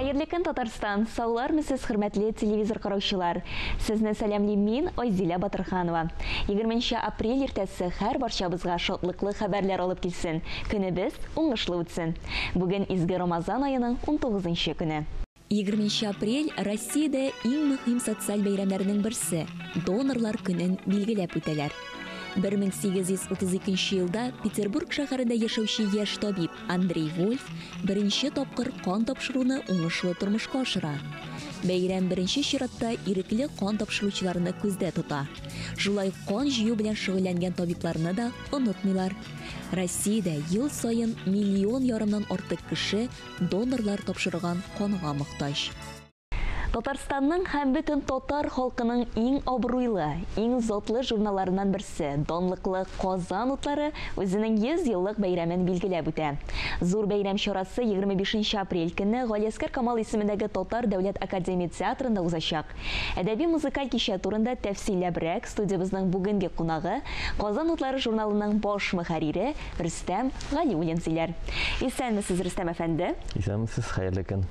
Хәерле көн, Татарстан. Саулармысыз, хөрмәтле телевизор караучылар. Сезне сәламлим мин, Айзилә Батырханова. 20 апрель иртәсе һәр барчабызга шатлыклы хәбәрләр алып килсен. Көнебез уңышлы үтсен. Бүген изге Рамазан айының 19-нчы көне. 20 апрель Россиядә иң мөһим социаль бәйрәмнәрнең берсе – донорлар көнен билгеләп үтәләр. 1832 елда Петербург шәһәрендә яшәүче яшь табиб Андрей Вольф беренче тапкыр кан тапшыруны уңышлы тормышка ашыра. Бәйрәм беренче чиратта ирекле кан тапшыручыларны күздә тота. Шулай кан җыю белән шөгыльләнгән табибларны да онытмыйлар. Россиядә ел саен миллион ярымнан артык кеше донорлар тапшырган канга мохтаҗ. Татарстанның һәм бөтен татар халкының иң абруйлы, иң затлы журналларыннан берсе, данлыклы Казан утлары үзенең 100 еллык бәйрәмен билгеләп үтә. Зур бәйрәм чарасы 25 апрель көнне Галиәскәр Камал исемендәге Татар дәүләт академия театрында узачак. Әдәби музыкаль кичә турында тәфсилләбрәк студиябызның бүгенге кунагы Казан утлары журналының баш мөхәррире Рөстәм Галиуллин сөйләр. Исәнмесез, Рөстәм әфәнде? Исәнмесез, хәерле көн.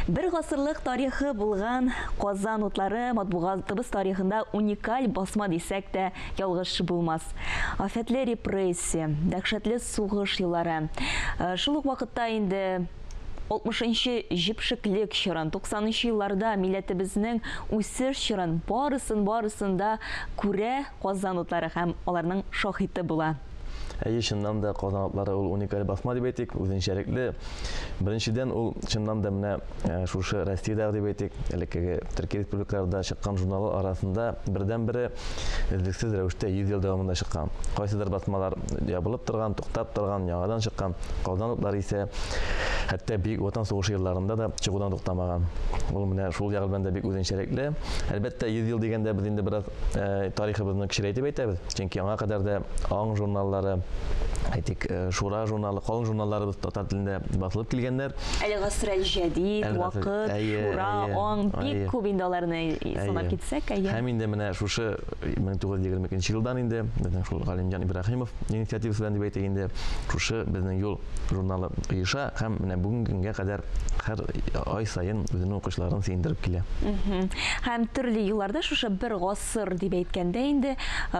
Бер гасырлык тарихы булган Казан утлары матбугатыбыз тарихында уникаль басма дисәк тә ялгыш булмас. Афәтле репрессия, дәһшәтле сугыш еллары. Шул ук вакытта инде 60-нчы җипшеклек чорын, 90-нчы елларда милләтебезнең үсеш чорын барысында күрә Казан утлары һәм аларның шаһиты була. Чыннан да Казан утлары ул уникаль басма дип әйтик, үзенчәлекле. Беренчедән ул чыннан да менә шушы Россиядә дип әйтик, элеккеге Төркия республикаларында чыккан журналлар арасында бердән-бере үздексез рәвештә 100 ел дәвамында чыккан. Кайсыдыр басмалар ябылып торган, туктап торган, яңадан чыккан. Казан утлары исә хәтта бик ватан сугышы елларында да чыгудан туктамаган. Ул менә шул ягы белән дә бик үзенчәлекле. Әлбәттә 100 ел дигәндә без инде бераз тарихыбызны кичерәйтеп әйтәбез. Чөнки аңа кадәр да аң журналлары, әйтик, Шура журналы, калын журналларыбыз татар телендә басылып килгәннәр. Әле гасыр әл-җәдид, вакыт, Шура, аң бик күп инде аларны санап китсәк, Һәм инде менә шушы 1922 елдан инде безнең шул Галимҗан Ибраһимов инициативасы белән дип әйтик инде шушы безнең юл журналы оеша һәм менә бүгенге көнгә кадәр һәр ай саен үзенең укучыларын сөендереп килә. Һәм төрле елларда шушы бер гасыр дип әйткәндә инде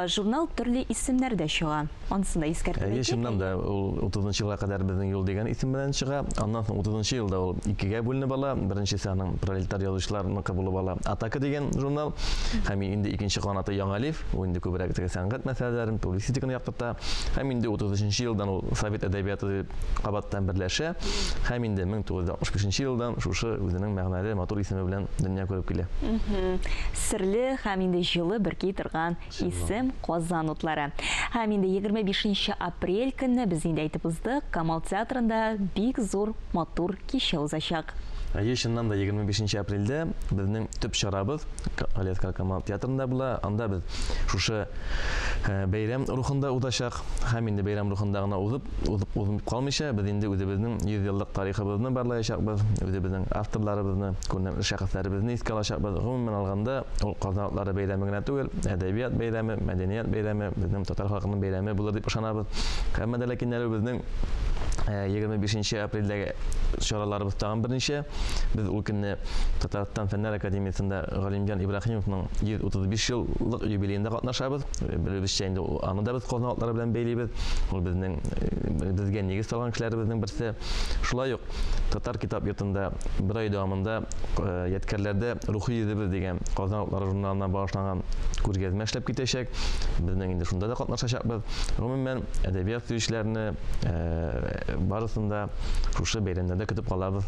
журнал төрле исемнәрдә чыга. Ансын да искәртеп. Чыннан да ул 30-нчы елга кадәр безнең юл дигән исем белән чыга. Аннан соң 30-нчы елда ул икегә бүленеп ала. Беренчесе аның пролетар язучыларны кабул ала. Атака дигән журнал һәм инде икенче канаты Яңалиф, ул инде күбрәк сәнгать мәсьәләләрен, публицистиканы яктырта. Һәм инде 30-нчы елдан ул Совет әдәбияты кабаттан берләшә. Һәм инде 1965 елдан шушы үзенең мәгънәле матур исеме белән дөнья күреп килә. Серле һәм инде җылы берки торган исем Казан утлары. Һәм инде 25 апрель көнне без инде әйтеп уздык, Камал театрында бик зур матур кичә узачак. Чыннан да 25 апрельдә безнең төп чарабыз Галиәскәр Камал театрында була. Анда без шушы бәйрәм рухында узачак. Һәм инде бәйрәм рухында гына узып калмыйча, без инде үзебезнең 100 еллык тарихыбызны барлаячакбыз, үзебезнең авторларыбызны, күренекле шәхесләребезне искә алачакбыз. Гомумән алганда, ул Казан утлары бәйрәме генә түгел, әдәбият бәйрәме, мәдәният бәйрәме, безнең татар халкының бәйрәме булыр дип ышанабыз. Һәм дә ләкин әле безнең 25 апрельдәге чараларыбыз тагын берничә. Без ул көнне Татарстан Фәннәр академиясендә Галимҗан Ибраһимовның 135 еллык юбилеенда катнашабыз. Белебезчә инде аны да без Казан утлары белән бәйлибез. Ул безгә нигез салган кешеләребезнең берсе. Шулай ук Татар китап йортында бер ай дәвамында яткәрләрдә рухи йөзебез дигән Казан утлары журналына багышланган күргәзмә эшләп китәчәк. Безнең инде шунда да катнашачакбыз. Гомумән әдәбият сөючеләрне барысында шушы бәйрәмнәрдә көтеп калабыз.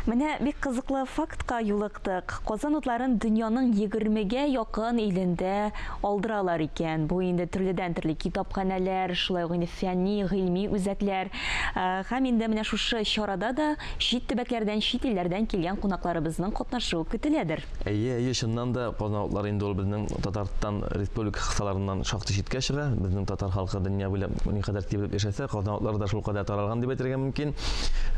Менә бик кызыклы фактка юлыктык. Казан утларын дөньяның 20гә якын илендә алдыралар икән. Бу инде төрледән төрле китапханәләр, шулай ук инде фәнни, гыйльми үзәкләр. Һәм инде менә шушы чарада да чит төбәкләрдән, чит илләрдән килгән кунакларыбызның катнашуы көтеләдер. Чыннан да Казан утлары инде ул безнең Татарстан республика кысаларыннан шактый читкә чыга. Безнең татар халкы дөнья буйлап никадәр тибеп яшәсә, Казан утлары да шул кадәр таралган дип әйтергә мөмкин.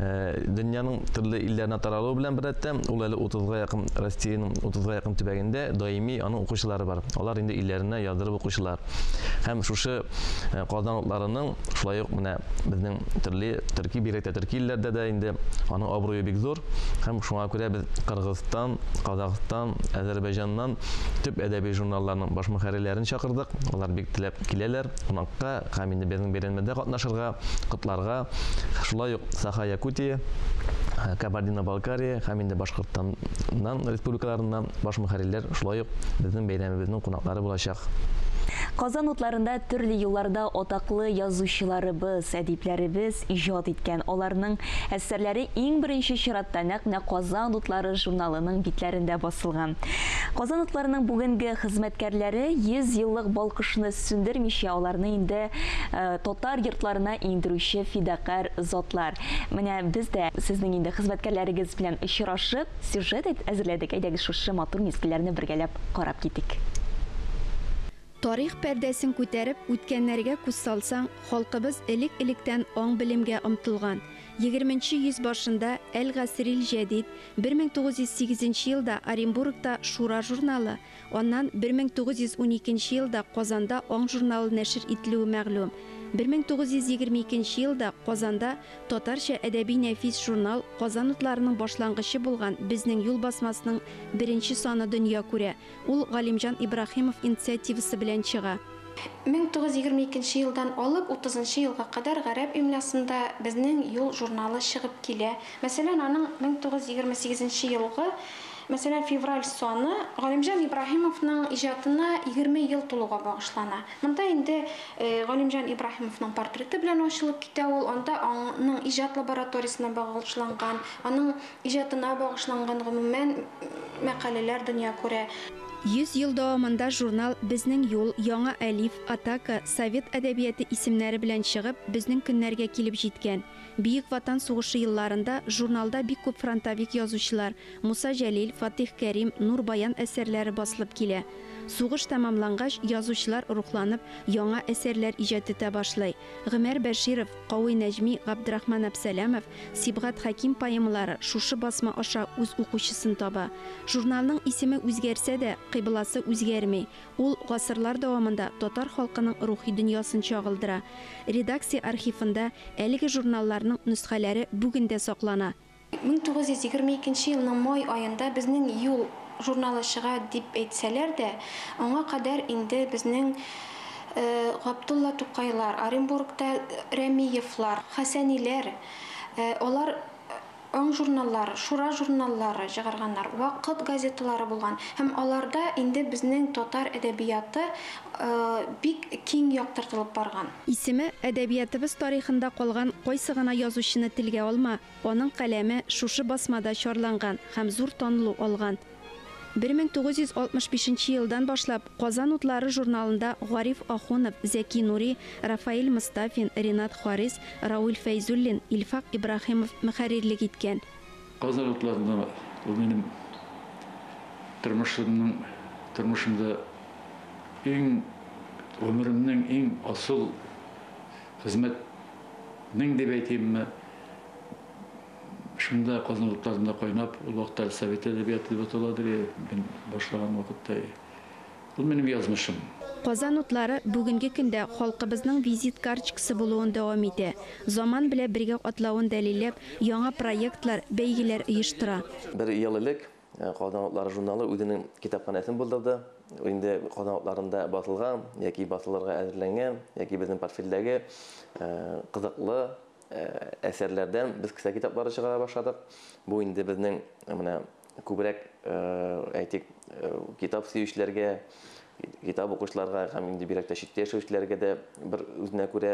Дөньяның төрле илләренә Кабардино таралу белән берәттә, ул әле 30-га якын Россиянең 30-га якын төбәгендә даими аның укучылары бар. Алар инде илләренә яздырып укучылар. Һәм шушы Казан утларының шулай ук менә безнең төрле төрки бирәктә төрки илләрдә дә инде аның абруе бик зур. Һәм шуңа күрә без Кыргызстан, Казакстан, Азәрбайҗаннан төп әдәби журналларның баш мөхәррирләрен чакырдык. Алар бик теләп киләләр. Кунакка һәм инде безнең бәйрәмдә катнашырга, котларга. Шулай ук Саха-Якутия, Кабардино-Балкария һәм инде Башкортстаннан республикаларыннан баш мөхәррирләр шулай ук безнең бәйрәмебезнең кунаклары булачак. Казан утларында төрле елларда атаклы язучыларыбыз, әдипләребез иҗат иткән. Аларның әсәрләре иң беренче чиратта нәкъ Казан утлары журналының битләрендә басылган. Казан утларының бүгенге хезмәткәрләре 100 еллык балкышны сүндермичә, аларны инде татар йортларына индерүче фидакар затлар. Менә без дә сезнең инде хезмәткәрләрегез белән очрашып, сюжет әзерләдек. Әйдәгез шушы матур мизгелләрне бергәләп карап китик. Тарих пәрдәсен күтәреп, үткәннәргә күз салсаң, халкыбыз элек-электән аң белемгә омтылган. 20-нче йөз башында Әл-Гасрил Җәдид, 1908 елда Оренбургта Шура журналы, аннан 1912 елда Казанда Аң журналы нәшер ителүе мәгълүм. 1922 елда Казанда татарча әдәби нәфис журнал Казан утларының башлангычы булган безнең юл басмасының беренче саны дөнья күрә. Ул Галимҗан Ибраһимов инициативасы белән чыга. 1922 елдан алып 30 елга кадәр гарәп имласында безнең юл журналы чыгып килә. Мәсәлән, аның 1928 елгы Мәсәлән, февраль саны Галимҗан Ибраһимовның иҗатына 20 ел тулуга багышлана. Монда инде Галимҗан Ибраһимовның портреты белән ачылып китә ул. Анда аның иҗат лабораториясына багышланган, аның иҗатына багышланган гомумән мәкаләләр дөнья күрә. 100 ел дәвамында журнал безнең юл, Яңа Әлиф, Атака, Совет әдәбияты исемнәре белән чыгып, безнең көннәргә килеп җиткән. Бөек Ватан сугышы елларында журналда бик күп фронтовик язучылар Муса Җәлил, Фатих Кәрим, Нурбаян әсәрләре басылып килә. Сугыш тәмамлангач, язучылар рухланып, яңа әсәрләр иҗат итә башлый. Гомәр Бәширов, Кауи Нәҗми, Габдрахман Әбсәләмов, Сибгат Хаким поэмалары шушы басма аша үз укучысын таба. Журналның исеме үзгәрсә дә, кыйбласы үзгәрми. Ул гасырлар дәвамында татар халкының рухи дөньясын чагылдыра. Редакция архивында әлеге журналларның нөсхәләре бүген дә саклана. 1922 елның май аенда безнең юл журналы чыга дип әйтсәләр дә, аңа кадәр инде безнең Габдулла Тукайлар, Оренбургта Рәмиевлар, Хәсәниләр, алар Аң журналлары, Шура журналлары чыгарганнар, Вакыт газеталары булган. Һәм аларда инде безнең татар әдәбияты бик киң яктыртылып барган. Исеме әдәбиятыбыз тарихында калган кайсы гына язучыны телгә алма, аның каләме шушы басмада чарланган һәм зур танылу алган. 1965 елдан башлап Казан утлары журналында Гариф Ахунов, Зәки Нури, Рафаил Мустафин, Ринат Харис, Рауль Фәйзуллин, Илфак Ибраһимов мөхәррирлек иткән. Казан утларында ул минем тормышымда иң өмеремнең иң асыл хезмәтнең дип әйтимме, шунда Казан утларында кайнап, ул вакытта Совет әдәбияты дип аталадыр, мен башлаган вакытта. Ул минем язмышым. Казан утлары бүгенге көндә халкыбызның визит карточкасы булуын дәвам итә. Заман белән бергә атлавын дәлилләп, яңа проектлар, бәйгеләр оештыра. Бер ел элек Казан утлары журналы үзенең китапханәсен булдырды. Инде Казан утларында басылган, яки басылырга әзерләнгән, яки безнең портфельдәге кызыклы әсәрләрдән без кисә китаплары чыгара башладык. Бу инде безнең менә күбрәк әйтик китап сөючеләргә, китап укучыларга һәм инде бирәктә читтә яшәүчеләргә дә бер үзенә күрә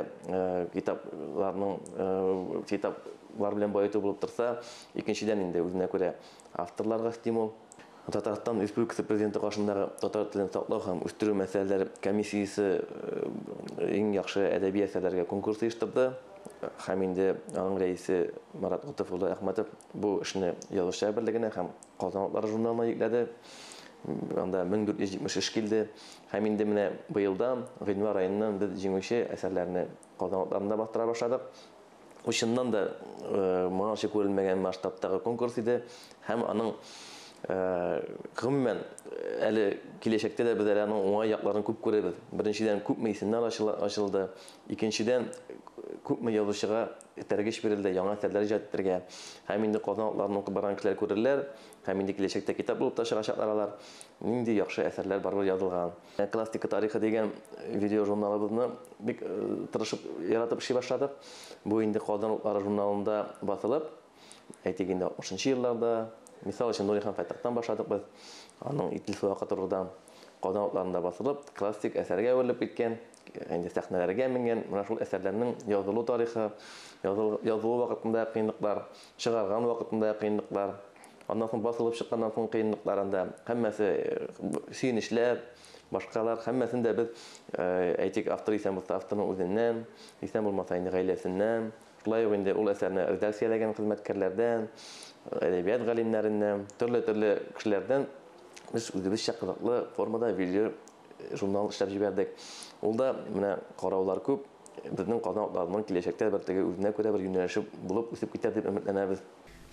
китаплар белән баету булып торса, икенчедән инде үзенә күрә авторларга стимул. Татарстан Республикасы Президенты каршындагы татар телен саклау һәм үстерү мәсьәләләре комиссиясе иң яхшы әдәби әсәрләргә конкурс оештырды. Һәм инде аның рәисе Марат Гутов улы Әхмәтов бу эшне язучылар берлегенә һәм Казан утлары журналына йөкләде. Анда 1473 килде. Һәм инде менә быелдан, гыйнвар аеннан без җиңүче әсәрләрне Казан утларында бастыра башладык. Ушыннан да моңарчы күрелмәгән масштабтагы конкурс иде. Һәм аның гомумән әле киләчәктә дә без аның уңай якларын күп күрәбез. Беренчедән күпме исемнәр ачылды. Икенчедән күпме язучыга тәргеш бирелде, яңа әсәрләр иҗат итәргә. Һәм инде Казанлыларның барган кешеләр күрерләр. Һәм инде киләчәктә китап булып та чыгачаклар алар. Нинди яхшы әсәрләр барбыр язылган. Классика тарихы дигән видео журналыбызны бик тырышып яратып эшли башладык. Бу инде Казанлылар журналында басылып, әйтик инде 60-нчы елларда, мисал өчен Нурихан Фәттахтан башладык без. Аның Ителфе вакыты турыдан Казанлыларында басылып, классик әсәргә әверелеп киткән, инде сәхнәләргә менгән, менә шул әсәрләрнең язылу тарихы, язылу вакытында кыенлыклар, чыгарган вакытында кыенлыклар, аннан соң басылып чыкканнан соң кыенлыкларында һәммәсе сөенечләр, башкалар һәммәсен дә без әйтик автор исән булса авторның үзеннән, исән булмаса инде гаиләсеннән, шулай ук инде ул әсәрне редакцияләгән хезмәткәрләрдән, әдәбият галимнәреннән, төрле кешеләрдән biz үзебез чакырыклы формада видео журнал эшләп җибәрдек. Ул да менә караулар күп, безнең Казанлыларның киләчәктә бер теге үзенә күрә бер юнәлеше булып үсеп китәр дип өметләнәбез.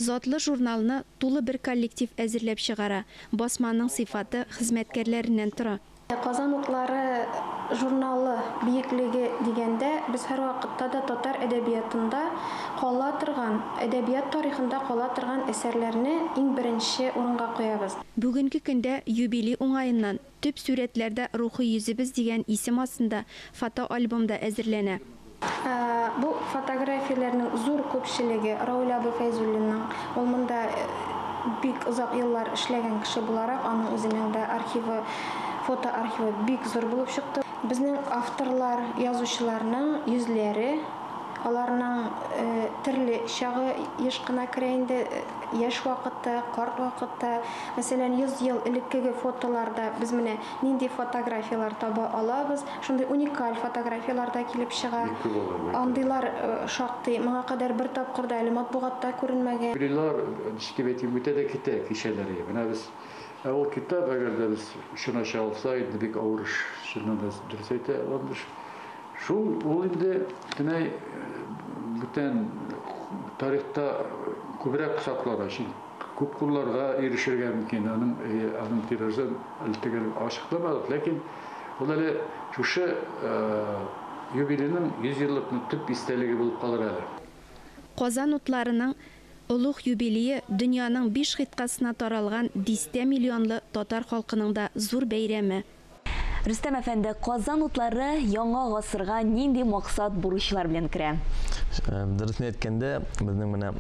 Затлы журналны тулы бер коллектив әзерләп чыгара. Басманың сыйфаты хезмәткәрләреннән тора. Казанлылары журналы биеклеге дигәндә без һәр вакытта да татар әдәбиятында кала торган, әдәбият тарихында кала торган әсәрләрне иң беренче урынга куябыз. Бүгенге көндә юбилей уңаеннан төп сурәтләрдә рухи йөзебез дигән исем астында фотоальбомда әзерләнә. Бу фотографияләрнең зур күпчелеге Раул Абый Фәйзуллинның, ул монда бик озак еллар эшләгән кеше буларак, аның үзенең дә архивы, фото архивы бик зур булып чыкты. Безнең авторлар, язучыларның йөзләре, аларның төрле чагы еш кына керә инде, яшь вакыты, карт вакыты. Мәсәлән, 100 ел элеккеге фотоларда без менә нинди фотографиялар таба алабыз, шундый уникаль фотографиялар да килеп чыга. Андыйлар шактый, моңа кадәр бер тапкыр да әле матбугатта күренмәгән. Билар дискебети бүтәдә китә кишәләре. Менә без ул китап әгәр дә без шуны чалса инде бик авыр эш, шуннан да дөрес әйтә алабыз. Шул ул инде төнәй бүтән тарихта күбрәк саклана өчен күп кулларга ирешергә мөмкин. Аның тиражын әлтегән ачыкламадык, ләкин ул әле шушы юбилейның 100 еллыкның төп истәлеге булып калыр әле. Казан утларының улуг юбилее дөньяның 5 хиткасына таралган 10 миллионлы татар халкының да зур бәйрәме. Рөстәм әфәнде, Казан утлары яңа гасырга нинди максат бурычлар белән керә? Дөресен әйткәндә, безнең менә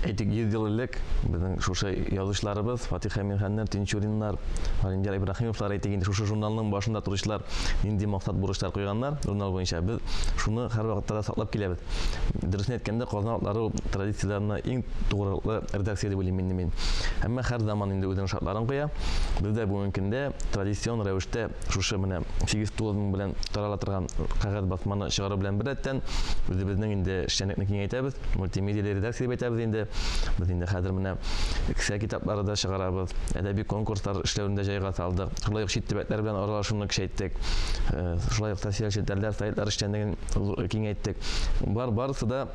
әйтик 100 ел элек безнең шушы язучыларыбыз, Фатих Әминханнар, Тинчуриннар, Валентин Ибраһимовлар әйтик инде шушы журналның башында торучылар нинди максат бурычлар куйганнар, журнал буенча без шуны һәр вакытта да саклап киләбез. Дөресен әйткәндә, Казан утлары традицияләренә иң тугрылыклы редакция дип уйлыйм инде мин. Әмма һәр заман инде үзенең шартларын куя. Без дә бүгенге көндә традицион рәвештә шушы менә 8 тулым белән тарала торган кагаз басманы чыгару белән бердән үзебезнең инде эшчәнлекне киңәйтәбез, мультимедиа редакция дип әйтәбез инде. Без инде хәзер менә кисә китаплары да чыгарабыз, әдәби конкурслар эшләвендә җайга салдык. Шулай ук чит төбәкләр белән аралашуны күчәйттек. Шулай ук социаль челтәрләр, сайтлар эшчәнлеген киңәйттек. Барысы да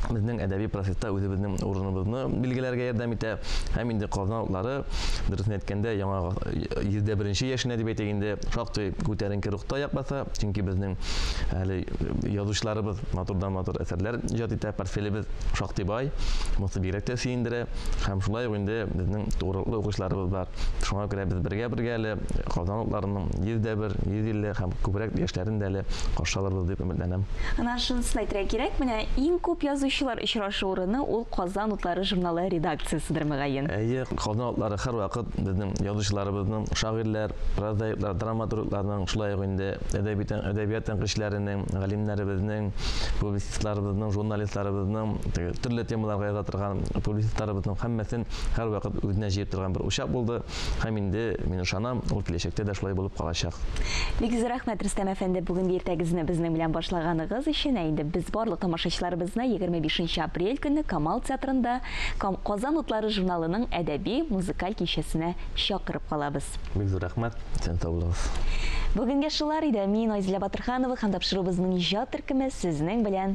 безнең әдәби процесста үзебезнең урыныбызны билгеләргә ярдәм итә. Һәм инде Казан утлары дөресен әйткәндә яңа 101-нче яшенә дип әйтик инде шактый күтәренке рухта якбаса, чөнки безнең әле язучыларыбыз матурдан-матур әсәрләр иҗат итә, портфелебез шактый бай. Бигрәк тә сөендерә, һәм шулай ук инде безнең тугрылыклы укучыларыбыз бар. Шуңа күрә без бергә әле Казан утларының 101, 150 һәм күбрәк яшьләрен дә әле каршы алырбыз дип өметләнәм. Ана шунысын әйтергә кирәк, менә иң күп язучылар очрашу урыны ул Казан утлары журналы редакциясыдыр мөгаен. Әйе, Казан утлары һәр вакыт безнең язучыларыбызның, шагыйрьләр, прозаиклар, драматургларның, шулай ук инде әдәбият тәнкыйтьчеләренең, галимнәребезнең, публицистларыбызның, журналистларыбызның төрле темаларга яза торган публицистларыбызның һәммәсен һәр вакыт үзенә җыеп торган бер учак булды. Һәм инде мин ышанам, ул киләчәктә дә шулай булып калачак. Бик зур рәхмәт, Рөстәм әфәнде, бүгенге иртәгезне безнең белән башлаганыгыз өчен. Инде без барлык тамашачыларыбызны 25 апрель көнне Камал театрында Казан утлары журналының әдәби музыкаль кичәсенә чакырып калабыз. Бик зур рәхмәт, сән сау булыгыз. Бүгенге шулар иде. Мин Айзилә Батырханова һәм тапшырубызның иҗат төркеме сезнең белән